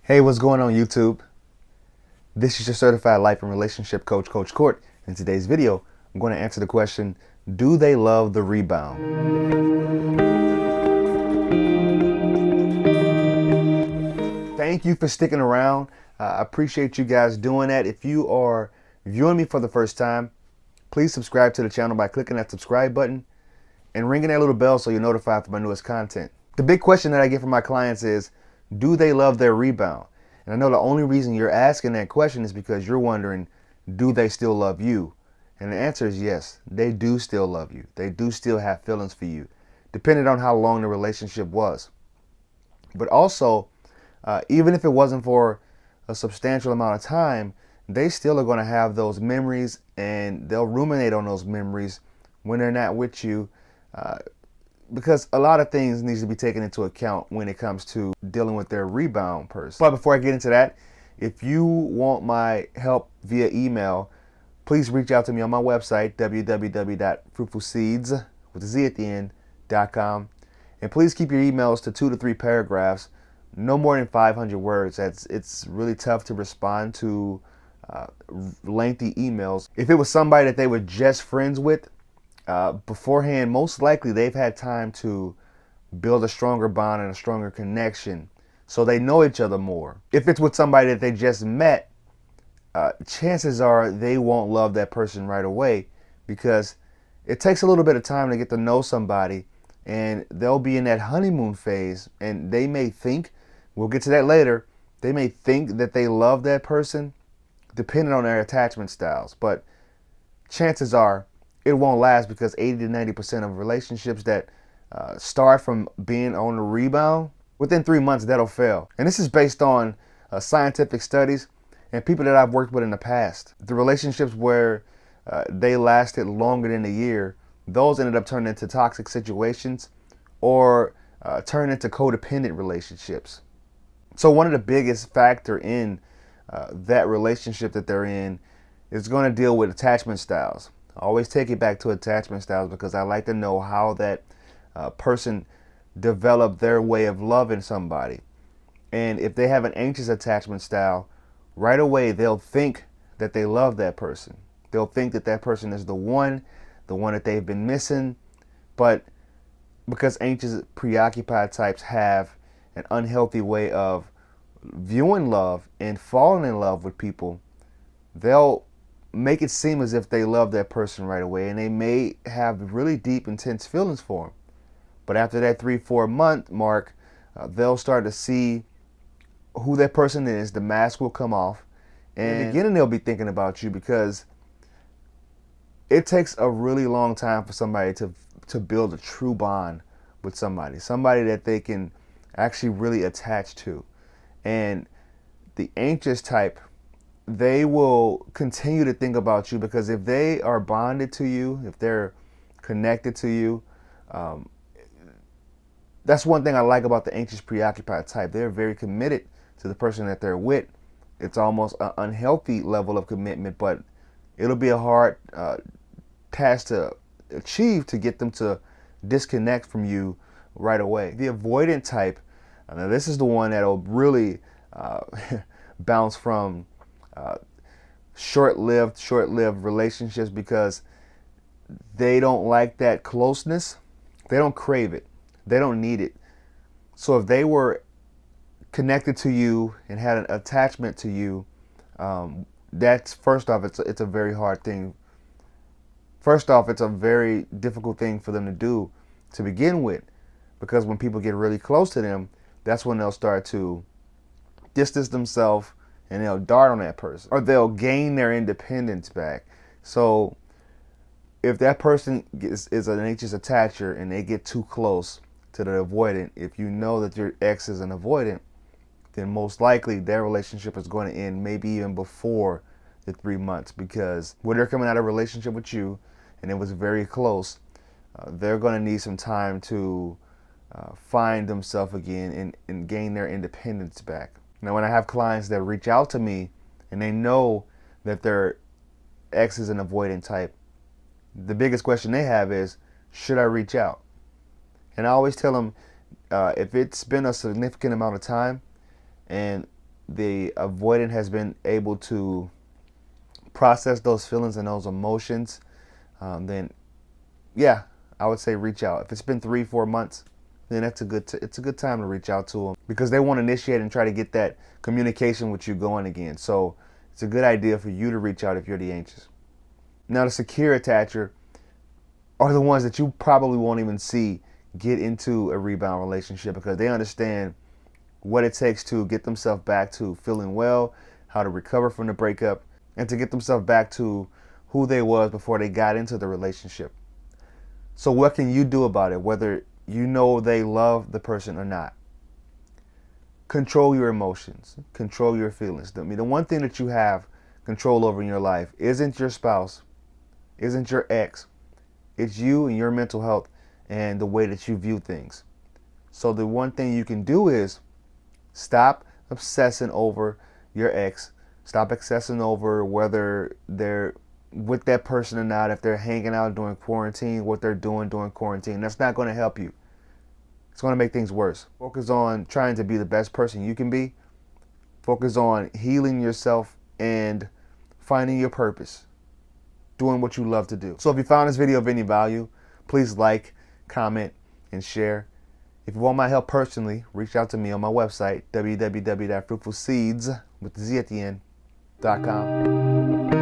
Hey, what's going on YouTube? This is your certified life and relationship coach, Coach Court. In today's video, I'm going to answer the question, do they love the rebound? Thank you for sticking around. I appreciate you guys doing that. If you are viewing me for the first time, please subscribe to the channel by clicking that subscribe button and ringing that little bell so you're notified for my newest content. The big question that I get from my clients is, do they love their rebound? And I know the only reason you're asking that question is because you're wondering, do they still love you? And the answer is yes, they do still love you. They do still have feelings for you, depending on how long the relationship was. But also, even if it wasn't for a substantial amount of time, they still are going to have those memories, and they'll ruminate on those memories when they're not with you, because a lot of things needs to be taken into account when it comes to dealing with their rebound person. But before I get into that, if you want my help via email, please reach out to me on my website, www.fruitfulseeds, with a Z at the end.com. And please keep your emails to 2 to 3 paragraphs, no more than 500 words. It's really tough to respond to lengthy emails. If it was somebody that they were just friends with, beforehand, most likely they've had time to build a stronger bond and a stronger connection, so they know each other more. If it's with somebody that they just met, chances are they won't love that person right away, because it takes a little bit of time to get to know somebody, and they'll be in that honeymoon phase, and they may think, we'll get to that later, they may think that they love that person depending on their attachment styles, but chances are it won't last, because 80 to 90% of relationships that start from being on the rebound, within 3 months that'll fail. And this is based on scientific studies and people that I've worked with in the past. The relationships where they lasted longer than a year, those ended up turning into toxic situations or turn into codependent relationships. So one of the biggest factor in that relationship that they're in is going to deal with attachment styles. I always take it back to attachment styles, because I like to know how that person developed their way of loving somebody. And if they have an anxious attachment style, right away they'll think that they love that person. They'll think that that person is the one that they've been missing. But because anxious preoccupied types have an unhealthy way of viewing love and falling in love with people, they'll make it seem as if they love that person right away, and they may have really deep, intense feelings for them. But after that 3-4 month mark, they'll start to see who that person is. The mask will come off, and in the beginning they'll be thinking about you, because it takes a really long time for somebody to build a true bond with somebody that they can actually really attach to. And the anxious type, they will continue to think about you, because if they are bonded to you, if they're connected to you, that's one thing I like about the anxious preoccupied type. They're very committed to the person that they're with. It's almost an unhealthy level of commitment, but it'll be a hard task to achieve, to get them to disconnect from you right away. The avoidant type, now this is the one that'll really bounce from short-lived relationships, because they don't like that closeness. They don't crave it. They don't need it. So if they were connected to you and had an attachment to you, that's, first off, it's a very hard thing. First off, it's a very difficult thing for them to do to begin with, because when people get really close to them, that's when they'll start to distance themselves, and they'll dart on that person, or they'll gain their independence back. So if that person is an anxious attacher and they get too close to the avoidant, if you know that your ex is an avoidant, then most likely their relationship is going to end maybe even before the 3 months, because when they're coming out of a relationship with you and it was very close, they're going to need some time to find themselves again and gain their independence back. Now, when I have clients that reach out to me and they know that their ex is an avoidant type, the biggest question they have is, should I reach out? And I always tell them, if it's been a significant amount of time and the avoidant has been able to process those feelings and those emotions, then yeah, I would say reach out. If it's been 3-4 months, then it's a good time to reach out to them, because they want to initiate and try to get that communication with you going again. So it's a good idea for you to reach out if you're the anxious. Now, the secure attacher are the ones that you probably won't even see get into a rebound relationship, because they understand what it takes to get themselves back to feeling well, how to recover from the breakup, and to get themselves back to who they was before they got into the relationship. So what can you do about it, whether you know they love the person or not? Control your emotions, control your feelings. I mean, the one thing that you have control over in your life isn't your spouse, isn't your ex. It's you and your mental health and the way that you view things. So the one thing you can do is stop obsessing over your ex. Stop obsessing over whether they're with that person or not, if they're hanging out during quarantine, what they're doing during quarantine. That's not going to help you. It's going to make things worse. Focus on trying to be the best person you can be. Focus on healing yourself and finding your purpose, doing what you love to do. So if you found this video of any value, please like, comment, and share. If you want my help personally, reach out to me on my website, www.fruitfulseeds, with the Z at the end, .com.